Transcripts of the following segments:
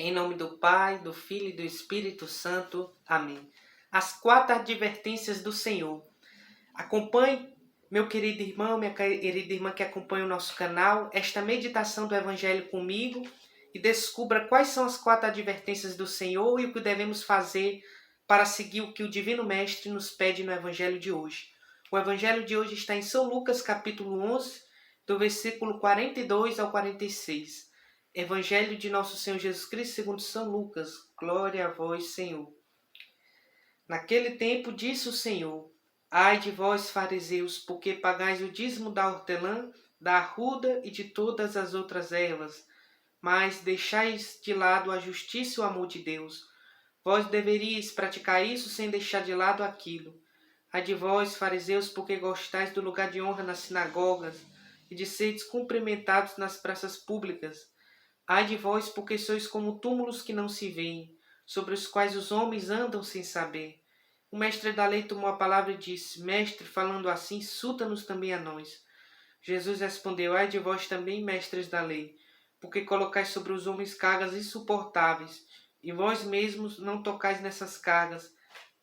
Em nome do Pai, do Filho e do Espírito Santo. Amém. As 4 advertências do Senhor. Acompanhe, meu querido irmão, minha querida irmã que acompanha o nosso canal, esta meditação do Evangelho comigo e descubra quais são as 4 advertências do Senhor e o que devemos fazer para seguir o que o Divino Mestre nos pede no Evangelho de hoje. O Evangelho de hoje está em São Lucas, capítulo 11, do versículo 42 ao 46. Evangelho de Nosso Senhor Jesus Cristo segundo São Lucas. Glória a vós, Senhor. Naquele tempo disse o Senhor: Ai de vós, fariseus, porque pagais o dízimo da hortelã, da arruda e de todas as outras ervas, mas deixais de lado a justiça e o amor de Deus. Vós deveríeis praticar isso sem deixar de lado aquilo. Ai de vós, fariseus, porque gostais do lugar de honra nas sinagogas e de seres cumprimentados nas praças públicas. Ai de vós, porque sois como túmulos que não se veem, sobre os quais os homens andam sem saber. O mestre da lei tomou a palavra e disse: Mestre, falando assim, insulta-nos também a nós. Jesus respondeu: Ai de vós também, mestres da lei, porque colocais sobre os homens cargas insuportáveis, e vós mesmos não tocais nessas cargas,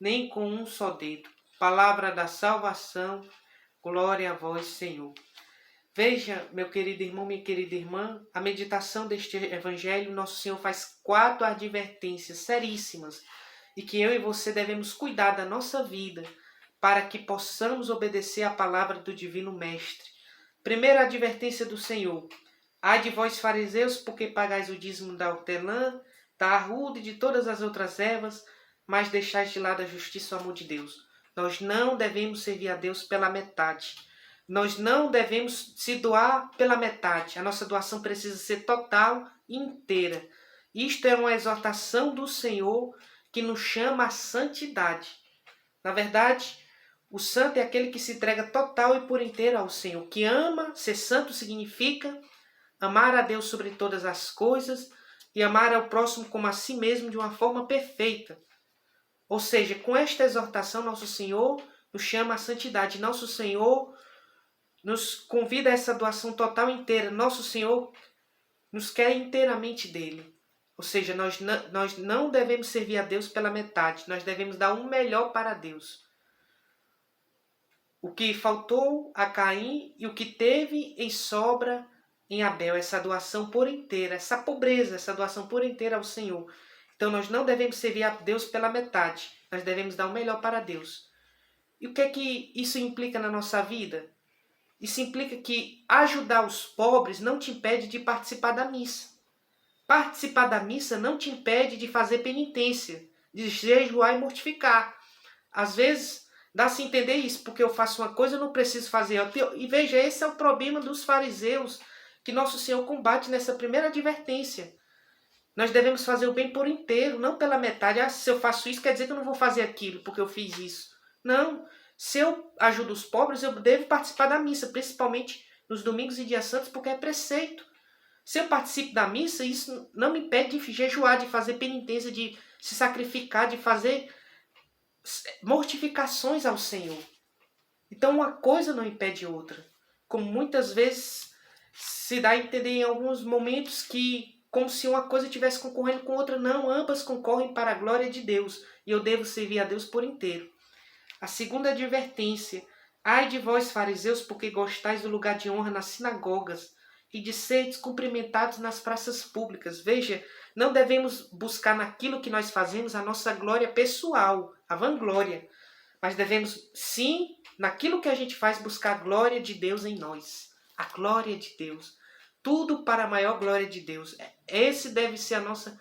nem com um só dedo. Palavra da salvação, glória a vós, Senhor. Veja, meu querido irmão, minha querida irmã, a meditação deste Evangelho, Nosso Senhor faz 4 advertências seríssimas e que eu e você devemos cuidar da nossa vida para que possamos obedecer à palavra do Divino Mestre. Primeira advertência do Senhor: Ai de vós, fariseus, porque pagais o dízimo da hortelã, da arruda e de todas as outras ervas, mas deixais de lado a justiça e o amor de Deus. Nós não devemos servir a Deus pela metade. Nós não devemos se doar pela metade. A nossa doação precisa ser total e inteira. Isto é uma exortação do Senhor que nos chama à santidade. Na verdade, o santo é aquele que se entrega total e por inteiro ao Senhor. Que ama, ser santo significa amar a Deus sobre todas as coisas e amar ao próximo como a si mesmo de uma forma perfeita. Ou seja, com esta exortação, nosso Senhor nos chama à santidade. Nosso Senhor nos convida a essa doação total inteira. Nosso Senhor nos quer inteiramente dele. Ou seja, nós não devemos servir a Deus pela metade. Nós devemos dar um melhor para Deus. O que faltou a Caim e o que teve em sobra em Abel. Essa doação por inteira, essa pobreza, essa doação por inteira ao Senhor. Então nós não devemos servir a Deus pela metade. Nós devemos dar o melhor para Deus. E o que é que isso implica na nossa vida? Isso implica que ajudar os pobres não te impede de participar da missa. Participar da missa não te impede de fazer penitência, de jejuar e mortificar. Às vezes, dá-se entender isso, porque eu faço uma coisa, eu não preciso fazer outra. E veja, esse é o problema dos fariseus, que Nosso Senhor combate nessa primeira advertência. Nós devemos fazer o bem por inteiro, não pela metade. Ah, se eu faço isso, quer dizer que eu não vou fazer aquilo, porque eu fiz isso. Não. Se eu ajudo os pobres, eu devo participar da missa, principalmente nos domingos e dias santos, porque é preceito. Se eu participo da missa, isso não me impede de jejuar, de fazer penitência, de se sacrificar, de fazer mortificações ao Senhor. Então uma coisa não impede outra. Como muitas vezes se dá a entender em alguns momentos que como se uma coisa estivesse concorrendo com outra. Não, ambas concorrem para a glória de Deus. E eu devo servir a Deus por inteiro. A segunda advertência: Ai de vós, fariseus, porque gostais do lugar de honra nas sinagogas e de seres cumprimentados nas praças públicas. Veja, não devemos buscar naquilo que nós fazemos a nossa glória pessoal, a vanglória. Mas devemos, sim, naquilo que a gente faz, buscar a glória de Deus em nós. A glória de Deus. Tudo para a maior glória de Deus. Esse deve ser a nossa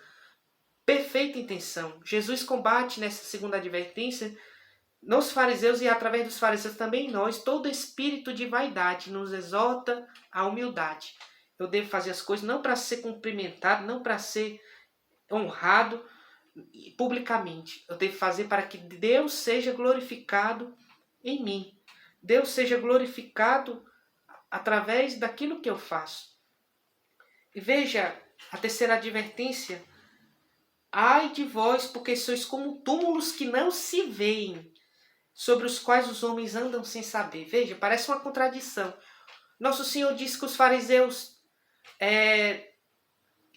perfeita intenção. Jesus combate nessa segunda advertência nos fariseus e através dos fariseus também em nós, todo espírito de vaidade nos exorta à humildade. Eu devo fazer as coisas não para ser cumprimentado, não para ser honrado publicamente. Eu devo fazer para que Deus seja glorificado em mim. Deus seja glorificado através daquilo que eu faço. E veja a terceira advertência: Ai de vós, porque sois como túmulos que não se veem, sobre os quais os homens andam sem saber. Veja, parece uma contradição. Nosso Senhor disse que os fariseus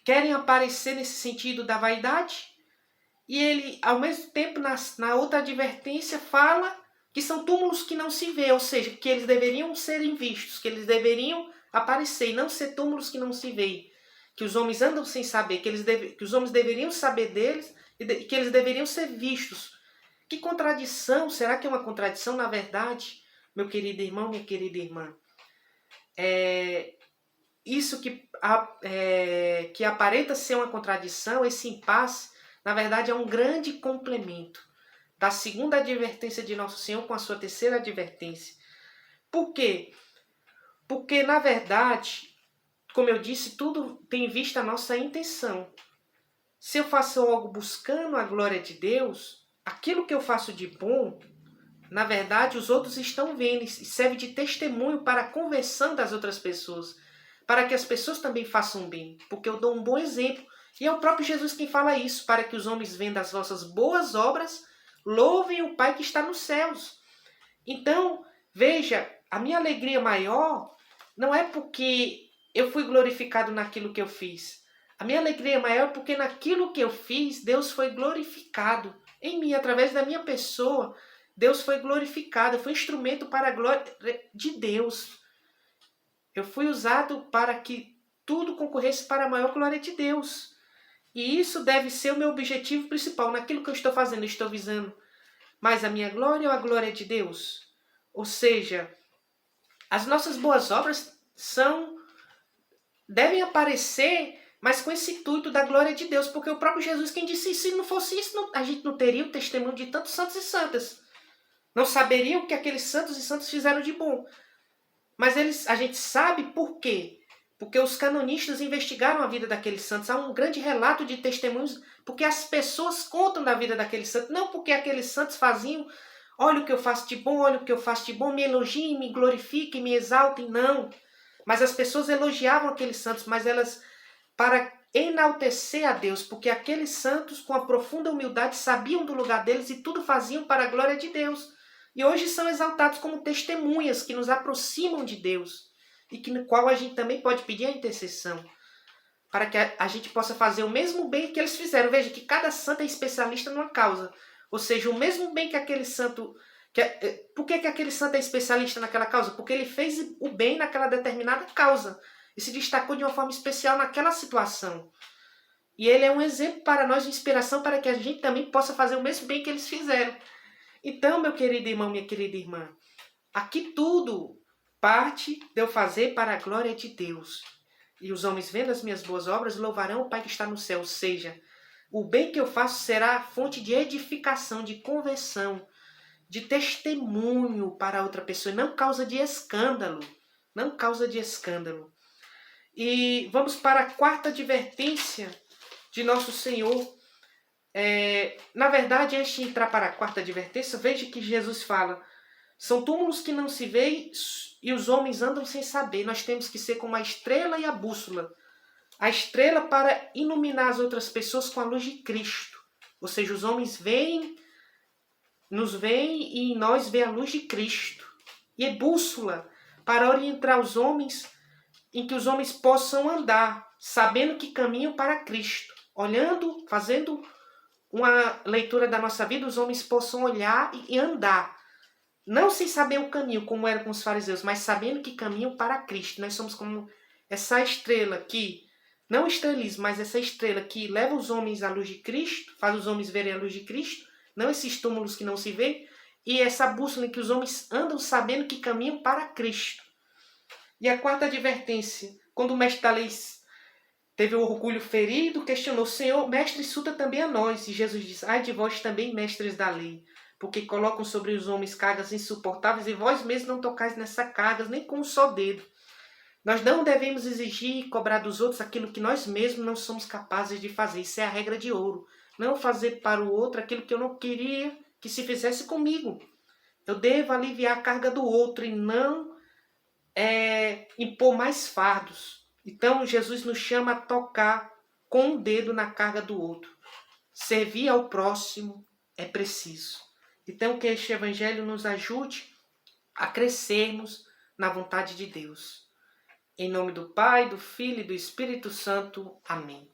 querem aparecer nesse sentido da vaidade. E ele, ao mesmo tempo, na outra advertência, fala que são túmulos que não se vê, ou seja, que eles deveriam serem vistos, que eles deveriam aparecer, e não ser túmulos que não se veem, que os homens andam sem saber, que os homens deveriam saber deles e que eles deveriam ser vistos. Que contradição! Será que é uma contradição na verdade, meu querido irmão, minha querida irmã? Isso que aparenta ser uma contradição, esse impasse, na verdade é um grande complemento da segunda advertência de Nosso Senhor com a sua terceira advertência. Por quê? Porque, na verdade, como eu disse, tudo tem em vista a nossa intenção. Se eu faço algo buscando a glória de Deus, aquilo que eu faço de bom, na verdade, os outros estão vendo e serve de testemunho para a conversão das outras pessoas, para que as pessoas também façam bem, porque eu dou um bom exemplo. E é o próprio Jesus quem fala isso, para que os homens vendo as vossas boas obras, louvem o Pai que está nos céus. Então, veja, a minha alegria maior não é porque eu fui glorificado naquilo que eu fiz. A minha alegria maior é porque naquilo que eu fiz, Deus foi glorificado em mim, através da minha pessoa. Deus foi glorificado, eu fui instrumento para a glória de Deus. Eu fui usado para que tudo concorresse para a maior glória de Deus. E isso deve ser o meu objetivo principal. Naquilo que eu estou fazendo, eu estou visando mais a minha glória ou a glória de Deus? Ou seja, as nossas boas obras devem aparecer, mas com esse intuito da glória de Deus. Porque o próprio Jesus quem disse, se não fosse isso, a gente não teria o testemunho de tantos santos e santas. Não saberiam o que aqueles santos e santas fizeram de bom. Mas a gente sabe por quê. Porque os canonistas investigaram a vida daqueles santos. Há um grande relato de testemunhos, porque as pessoas contam da vida daqueles santos. Não porque aqueles santos faziam, olha o que eu faço de bom, olha o que eu faço de bom, me elogiem, me glorifiquem, me exaltem, não. Mas as pessoas elogiavam aqueles santos, mas elas, para enaltecer a Deus, porque aqueles santos, com a profunda humildade, sabiam do lugar deles e tudo faziam para a glória de Deus. E hoje são exaltados como testemunhas que nos aproximam de Deus e que no qual a gente também pode pedir a intercessão para que a gente possa fazer o mesmo bem que eles fizeram. Veja que cada santo é especialista numa causa. Ou seja, o mesmo bem que aquele santo... Por que aquele santo é especialista naquela causa? Porque ele fez o bem naquela determinada causa e se destacou de uma forma especial naquela situação. E ele é um exemplo para nós de inspiração para que a gente também possa fazer o mesmo bem que eles fizeram. Então, meu querido irmão, minha querida irmã, aqui tudo parte de eu fazer para a glória de Deus. E os homens vendo as minhas boas obras louvarão o Pai que está no céu. Ou seja, o bem que eu faço será fonte de edificação, de conversão, de testemunho para outra pessoa, não causa de escândalo. Não causa de escândalo. E vamos para a quarta advertência de nosso Senhor. Na verdade, antes de entrar para a quarta advertência, veja que Jesus fala: são túmulos que não se veem e os homens andam sem saber. Nós temos que ser como a estrela e a bússola. A estrela para iluminar as outras pessoas com a luz de Cristo. Ou seja, os homens nos veem e em nós vê a luz de Cristo. E é bússola para orientar os homens, em que os homens possam andar, sabendo que caminham para Cristo. Olhando, fazendo uma leitura da nossa vida, os homens possam olhar e andar. Não sem saber o caminho, como era com os fariseus, mas sabendo que caminham para Cristo. Nós somos como essa estrela que, não estrelismo, mas essa estrela que leva os homens à luz de Cristo, faz os homens verem a luz de Cristo, não esses túmulos que não se veem, e essa bússola em que os homens andam sabendo que caminham para Cristo. E a quarta advertência, quando o mestre da lei teve o orgulho ferido, questionou: Senhor, mestre, insulta também a nós. E Jesus disse: ai de vós também, mestres da lei, porque colocam sobre os homens cargas insuportáveis e vós mesmos não tocais nessas cargas nem com um só dedo. Nós não devemos exigir e cobrar dos outros aquilo que nós mesmos não somos capazes de fazer. Isso é a regra de ouro. Não fazer para o outro aquilo que eu não queria que se fizesse comigo. Eu devo aliviar a carga do outro e não impor mais fardos. Então Jesus nos chama a tocar com um dedo na carga do outro. Servir ao próximo é preciso. Então que este evangelho nos ajude a crescermos na vontade de Deus. Em nome do Pai, do Filho e do Espírito Santo. Amém.